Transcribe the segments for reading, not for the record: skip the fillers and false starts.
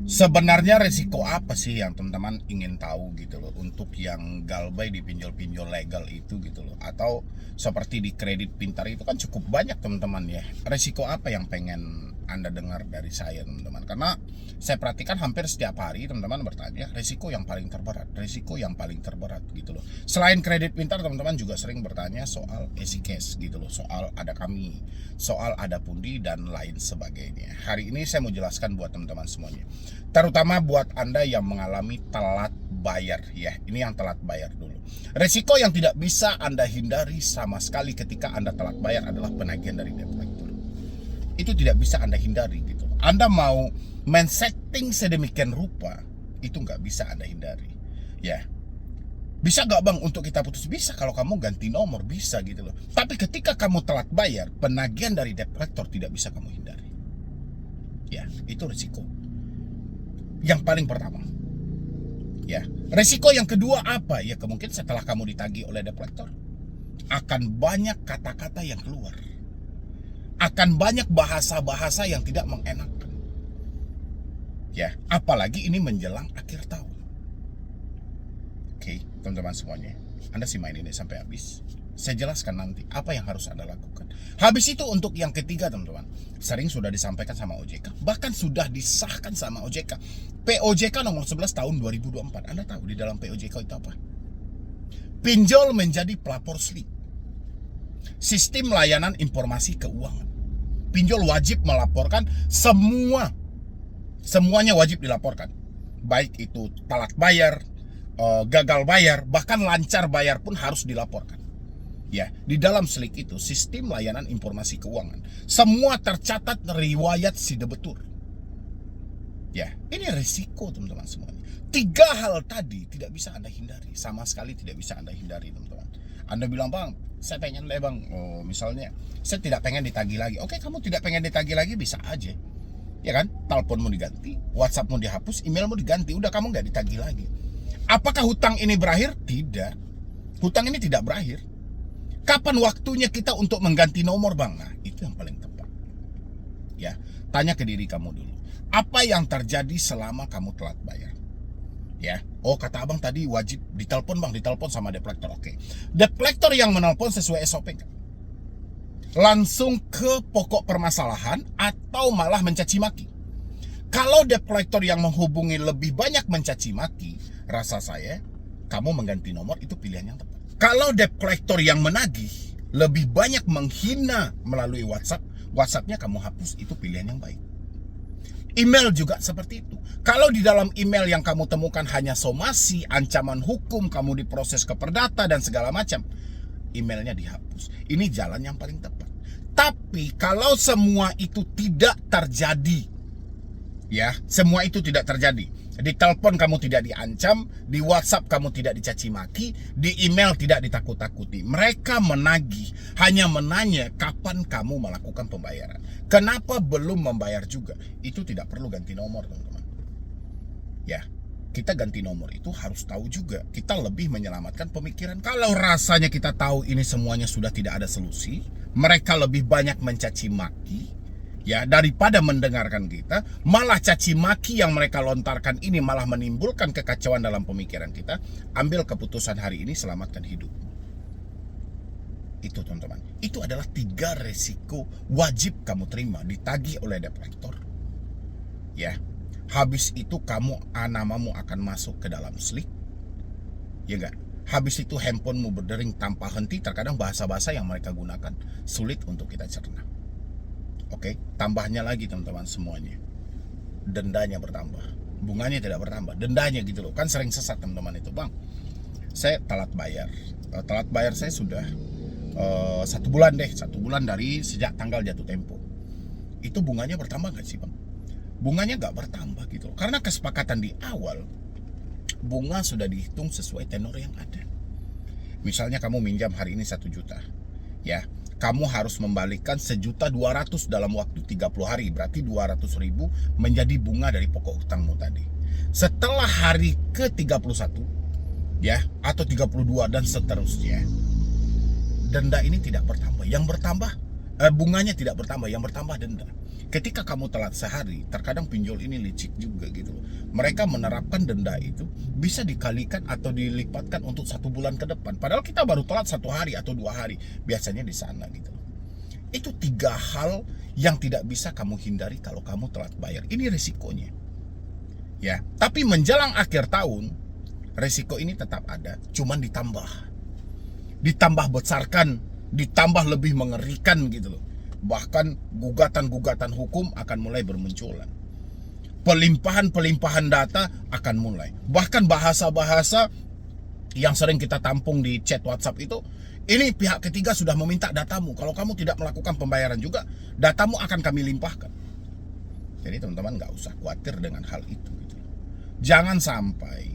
Sebenarnya resiko apa sih yang teman-teman ingin tahu gitu loh untuk yang galbay di pinjol-pinjol legal itu gitu loh, atau seperti di kredit pintar itu kan cukup banyak teman-teman ya. Resiko apa yang pengen Anda dengar dari saya teman-teman? Karena saya perhatikan hampir setiap hari teman-teman bertanya resiko yang paling terberat, resiko yang paling terberat gitu loh. Selain kredit pintar teman-teman juga sering bertanya soal easy cash gitu loh, soal ada kami, soal ada pundi dan lain sebagainya. Hari ini saya mau jelaskan buat teman-teman semuanya, terutama buat Anda yang mengalami telat bayar ya. Ini yang telat bayar dulu. Resiko yang tidak bisa Anda hindari sama sekali ketika Anda telat bayar adalah penagihan dari debt collector. Itu tidak bisa Anda hindari gitu. Anda mau men-setting sedemikian rupa, itu nggak bisa Anda hindari. Ya, bisa nggak bang untuk kita putus? Bisa kalau kamu ganti nomor, bisa gitu loh. Tapi ketika kamu telat bayar, penagihan dari debt collector tidak bisa kamu hindari. Ya, itu resiko yang paling pertama. Ya, resiko yang kedua apa? Ya kemungkinan setelah kamu ditagih oleh debt collector, akan banyak kata-kata yang keluar, akan banyak bahasa-bahasa yang tidak mengenakan. Ya, apalagi ini menjelang akhir tahun. Oke, teman-teman semuanya, Anda simain ini sampai habis. Saya jelaskan nanti apa yang harus Anda lakukan. Habis itu untuk yang ketiga teman-teman, sering sudah disampaikan sama OJK, bahkan sudah disahkan sama OJK. POJK nomor 11 tahun 2024. Anda tahu di dalam POJK itu apa? Pinjol menjadi pelapor slip. Sistem layanan informasi keuangan. Pinjol wajib melaporkan semuanya wajib dilaporkan. Baik itu telat bayar, gagal bayar, bahkan lancar bayar pun harus dilaporkan. Ya, di dalam SLIK itu sistem layanan informasi keuangan. Semua tercatat riwayat si debetur. Ya, ini risiko teman-teman semuanya. Tiga hal tadi tidak bisa Anda hindari, sama sekali tidak bisa Anda hindari teman-teman. Anda bilang, bang, saya pengen deh bang, misalnya saya tidak pengen ditagih lagi. Oke, kamu tidak pengen ditagih lagi bisa aja, ya kan? Teleponmu diganti, WhatsAppmu dihapus, emailmu diganti, udah kamu nggak ditagih lagi. Apakah hutang ini berakhir? Tidak. Hutang ini tidak berakhir. Kapan waktunya kita untuk mengganti nomor bang? Nah, itu yang paling tepat. Ya, tanya ke diri kamu dulu. Apa yang terjadi selama kamu telat bayar? Ya, oh kata abang tadi wajib ditelepon bang, ditelepon sama debt collector. Oke, debt collector yang menelpon sesuai SOP kan? Langsung ke pokok permasalahan atau malah mencaci maki? Kalau debt collector yang menghubungi lebih banyak mencaci maki, rasa saya kamu mengganti nomor itu pilihan yang tepat. Kalau debt collector yang menagih lebih banyak menghina melalui WhatsApp, WhatsAppnya kamu hapus, itu pilihan yang baik. Email juga seperti itu. Kalau di dalam email yang kamu temukan hanya somasi, ancaman hukum, kamu diproses ke perdata dan segala macam, emailnya dihapus. Ini jalan yang paling tepat. Tapi kalau semua itu tidak terjadi, ya, semua itu tidak terjadi. Di telepon kamu tidak diancam, di WhatsApp kamu tidak dicaci maki, di email tidak ditakut-takuti. Mereka menagih, hanya menanya kapan kamu melakukan pembayaran. Kenapa belum membayar juga? Itu tidak perlu ganti nomor, teman-teman. Ya, kita ganti nomor itu harus tahu juga. Kita lebih menyelamatkan pemikiran. Kalau rasanya kita tahu ini semuanya sudah tidak ada solusi, mereka lebih banyak mencaci maki, ya, daripada mendengarkan kita, malah caci maki yang mereka lontarkan ini malah menimbulkan kekacauan dalam pemikiran kita. Ambil keputusan hari ini, selamatkan hidup. Itu teman-teman, itu adalah 3 resiko wajib kamu terima ditagih oleh debt collector. Ya, habis itu namamu akan masuk ke dalam SLIK, ya enggak? Habis itu handphonemu berdering tanpa henti. Terkadang bahasa-bahasa yang mereka gunakan sulit untuk kita cerna. Oke, tambahnya lagi teman-teman semuanya, dendanya bertambah, bunganya tidak bertambah, dendanya gitu loh. Kan sering sesat teman-teman itu, bang, saya telat bayar saya sudah 1 bulan deh, 1 bulan dari sejak tanggal jatuh tempo. Itu bunganya bertambah nggak sih bang? Bunganya nggak bertambah gitu loh, karena kesepakatan di awal bunga sudah dihitung sesuai tenor yang ada. Misalnya kamu minjam hari ini 1 juta, ya, kamu harus membalikkan 1.200.000 dalam waktu 30 hari. Berarti 200.000 menjadi bunga dari pokok hutangmu tadi. Setelah hari ke-31, ya, atau 32 dan seterusnya, denda ini tidak bertambah. Yang bertambah bunganya tidak bertambah, yang bertambah denda. Ketika kamu telat sehari, terkadang pinjol ini licik juga gitu loh. Mereka menerapkan denda itu bisa dikalikan atau dilipatkan untuk 1 bulan ke depan. Padahal kita baru telat 1 hari atau 2 hari, biasanya di sana gitu loh. Itu 3 hal yang tidak bisa kamu hindari kalau kamu telat bayar. Ini risikonya. Ya, tapi menjelang akhir tahun, risiko ini tetap ada, cuman ditambah besarkan, ditambah lebih mengerikan gitu loh. Bahkan gugatan-gugatan hukum akan mulai bermunculan. Pelimpahan data akan mulai. Bahkan bahasa-bahasa yang sering kita tampung di chat WhatsApp itu, ini pihak ketiga sudah meminta datamu. Kalau kamu tidak melakukan pembayaran juga, datamu akan kami limpahkan. Jadi teman-teman nggak usah khawatir dengan hal itu. Gitu. Jangan sampai,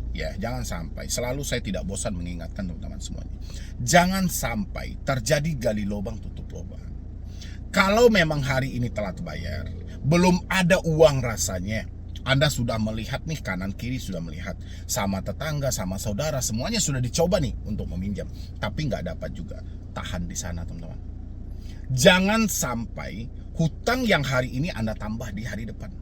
selalu saya tidak bosan mengingatkan teman-teman semuanya. Jangan sampai terjadi gali lubang tutup lubang. Kalau memang hari ini telat bayar, belum ada uang rasanya, Anda sudah melihat nih, kanan kiri sudah melihat, sama tetangga, sama saudara, semuanya sudah dicoba nih untuk meminjam, tapi nggak dapat juga. Tahan di sana teman-teman. Jangan sampai hutang yang hari ini Anda tambah di hari depan.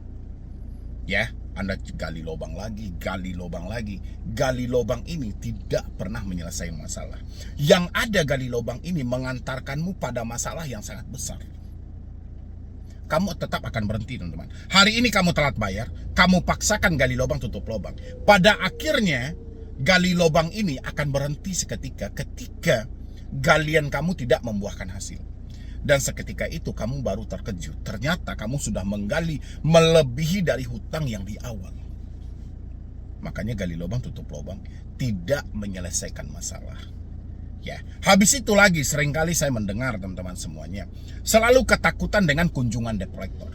Ya, Anda gali lubang lagi. Gali lubang ini tidak pernah menyelesaikan masalah. Yang ada gali lubang ini mengantarkanmu pada masalah yang sangat besar. Kamu tetap akan berhenti teman-teman. Hari ini kamu telat bayar, kamu paksakan gali lubang tutup lubang. Pada akhirnya gali lubang ini akan berhenti seketika ketika galian kamu tidak membuahkan hasil. Dan seketika itu kamu baru terkejut. Ternyata kamu sudah menggali melebihi dari hutang yang di awal. Makanya gali lubang tutup lubang tidak menyelesaikan masalah. Ya, habis itu lagi seringkali saya mendengar teman-teman semuanya selalu ketakutan dengan kunjungan debt collector.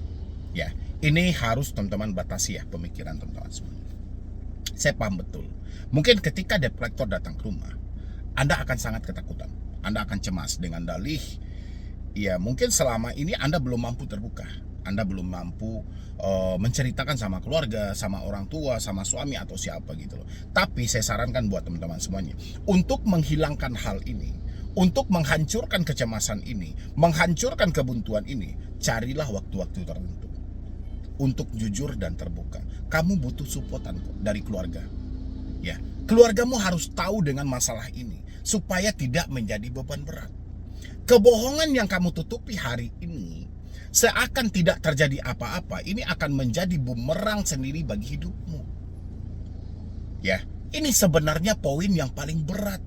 Ya, ini harus teman-teman batasi ya pemikiran teman-teman semuanya. Saya paham betul. Mungkin ketika debt collector datang ke rumah, Anda akan sangat ketakutan. Anda akan cemas dengan dalih, ya mungkin selama ini Anda belum mampu terbuka. Anda belum mampu menceritakan sama keluarga, sama orang tua, sama suami atau siapa gitu loh. Tapi saya sarankan buat teman-teman semuanya, untuk menghilangkan hal ini, untuk menghancurkan kecemasan ini, menghancurkan kebuntuan ini, carilah waktu-waktu tertentu untuk jujur dan terbuka. Kamu butuh supportan dari keluarga. Ya, keluargamu harus tahu dengan masalah ini supaya tidak menjadi beban berat. Kebohongan yang kamu tutupi hari ini seakan tidak terjadi apa-apa, ini akan menjadi bumerang sendiri bagi hidupmu. Ya, ini sebenarnya poin yang paling berat.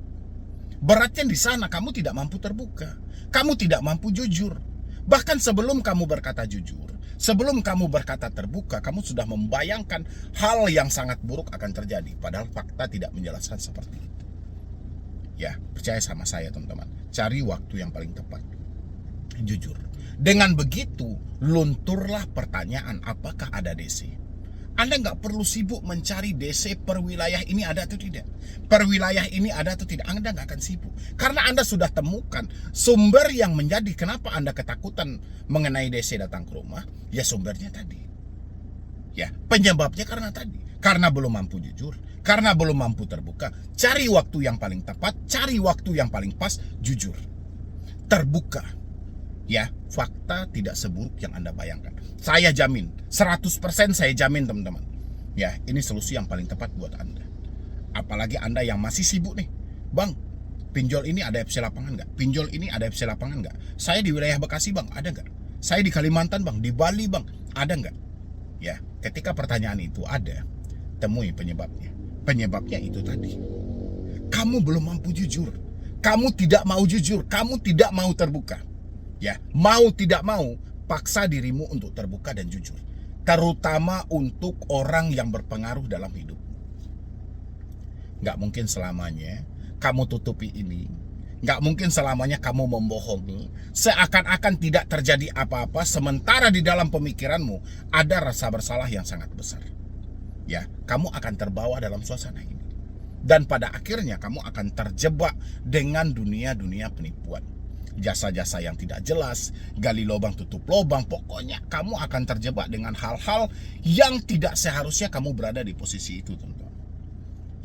Beratnya di sana kamu tidak mampu terbuka, kamu tidak mampu jujur. Bahkan sebelum kamu berkata jujur, sebelum kamu berkata terbuka, kamu sudah membayangkan hal yang sangat buruk akan terjadi. Padahal fakta tidak menjelaskan seperti itu. Ya, percaya sama saya teman-teman, cari waktu yang paling tepat. Jujur. Dengan begitu, lunturlah pertanyaan apakah ada DC. Anda nggak perlu sibuk mencari DC per wilayah ini ada atau tidak. Per wilayah ini ada atau tidak. Anda nggak akan sibuk. Karena Anda sudah temukan sumber yang menjadi kenapa Anda ketakutan mengenai DC datang ke rumah. Ya sumbernya tadi. Ya, penyebabnya karena tadi. Karena belum mampu jujur. Karena belum mampu terbuka. Cari waktu yang paling tepat. Cari waktu yang paling pas. Jujur. Terbuka. Ya, fakta tidak seburuk yang Anda bayangkan. Saya jamin, 100% saya jamin teman-teman. Ya, ini solusi yang paling tepat buat Anda. Apalagi Anda yang masih sibuk nih. Bang, pinjol ini ada FC lapangan nggak? Pinjol ini ada FC lapangan nggak? Saya di wilayah Bekasi bang, ada nggak? Saya di Kalimantan bang, di Bali bang, ada nggak? Ya, ketika pertanyaan itu ada, temui penyebabnya. Penyebabnya itu tadi. Kamu belum mampu jujur. Kamu tidak mau jujur. Kamu tidak mau terbuka. Ya, mau tidak mau, paksa dirimu untuk terbuka dan jujur. Terutama untuk orang yang berpengaruh dalam hidup. Nggak mungkin selamanya kamu tutupi ini. Nggak mungkin selamanya kamu membohongi. Seakan-akan tidak terjadi apa-apa, sementara di dalam pemikiranmu ada rasa bersalah yang sangat besar. Ya, kamu akan terbawa dalam suasana ini. Dan pada akhirnya kamu akan terjebak dengan dunia-dunia penipuan. Jasa-jasa yang tidak jelas, gali lubang tutup lubang, pokoknya kamu akan terjebak dengan hal-hal yang tidak seharusnya kamu berada di posisi itu, teman-teman.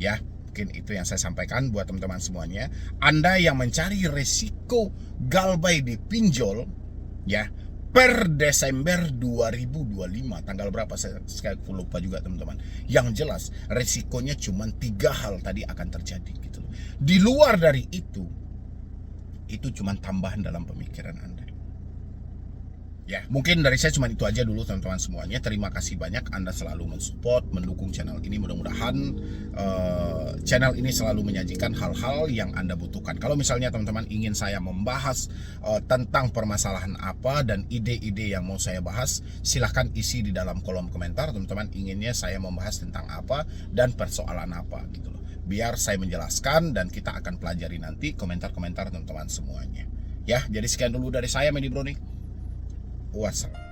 Ya, mungkin itu yang saya sampaikan buat teman-teman semuanya. Anda yang mencari resiko galbay di pinjol, ya, per Desember 2025. Tanggal berapa saya lupa juga teman-teman. Yang jelas resikonya cuma 3 hal tadi akan terjadi gitu loh. Di luar dari itu cuma tambahan dalam pemikiran Anda. Ya, mungkin dari saya cuma itu aja dulu teman-teman semuanya. Terima kasih banyak Anda selalu mensupport, mendukung channel ini. Mudah-mudahan channel ini selalu menyajikan hal-hal yang Anda butuhkan. Kalau misalnya teman-teman ingin saya membahas tentang permasalahan apa dan ide-ide yang mau saya bahas, silahkan isi di dalam kolom komentar. Teman-teman inginnya saya membahas tentang apa dan persoalan apa gitu loh. Biar saya menjelaskan dan kita akan pelajari nanti komentar-komentar teman-teman semuanya. Ya, jadi sekian dulu dari saya, Medi Brownie. Wassalam.